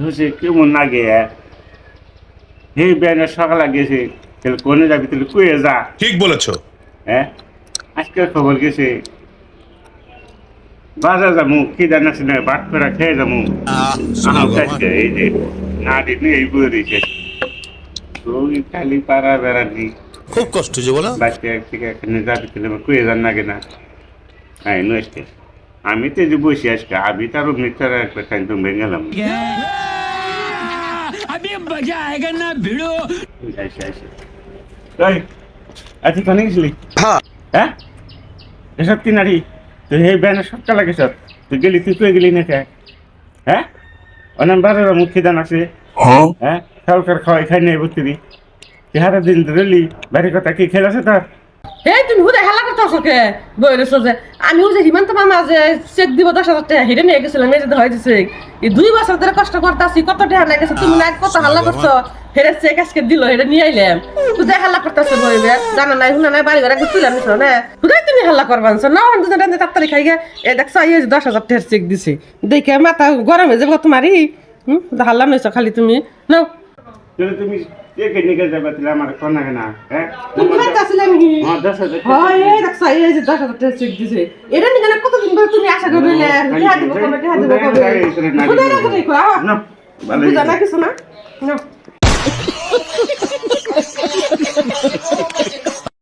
হচ্ছে কেমন লাগে এই ব্যানের সকালে গেছে তাহলে কোনে যাবি তাহলে কুয়ে যা ঠিক বলেছো। হ্যাঁ আজকের খবর গেছে বাজার যাবো কি জানাস না বাট করে খেয়ে যাবো আজকে এই যে না দিন এই বই দিয়েছে ওই খালি পাড়া বেড়ানি খুব কষ্ট যে বলো। বাচ্চা থেকে এখানে যাবি তাহলে কুয়ে যান না কেনা হ্যাঁ নষ্ট আমি তো যে বসে আজকে আমি তার মিটার একটা খাই তো ভেঙে গেলাম अभी मजा आएगा ना भिड़ो। আচ্ছা তো গেছিলি হ্যাঁ এসব কি নারী তুই এই ব্যানের সবটা লাগে সব তুই গেলি তুই তুই গেলি না কে হ্যাঁ অনাম বাজার মুখে দান আছে হ্যাঁ সরকার খাওয়াই খাই নেই বুঝতে দি হারা দিন ধরলি বাড়ির কথা কি খেল আছে তার এই তুমি হুদা হেলা করতেছো কে বইরেছো যে আমি যে হিমন্ত মামা যে চেক দিব 10,000 টাকা হিরে নিয়ে গেছিলাম এই যে হয় দিছে এই 2 বছর ধরে কষ্ট করতেছি কত টাকা না গেছে তুমি না কত হাল্লা করছো হেরে চেক আজকে দিল হেরে নিয়ে আইলাম তুই হাল্লা করতেছো বইবে জানা নাই হুনা নাই বাড়ি ঘরে তুলে নিছ না হুদাই তুমি হাল্লা করবানছ না অন দুজন রাতে তাড়াতাড়ি খাইগে এই দেখছ এই যে 10,000 টাকা চেক দিছে দেখে মাথা গরম হয়ে যাবে তোমারই হাল্লা নইছো খালি তুমি নাও তুমি কে নিয়ে যাবে তাহলে আমার কোনা কেনা হ্যাঁ তুমি খাইতাছিলাম কি হ্যাঁ 10,000 হয় এই দেখছ এই যে 10,000 টাকা চেক দিছে এটা নিয়ে কতদিন ধরে তুমি আশা করে রইলে টিয়া দিব কবে খুদা রাখো দেখো না ভালো জানা কিছু না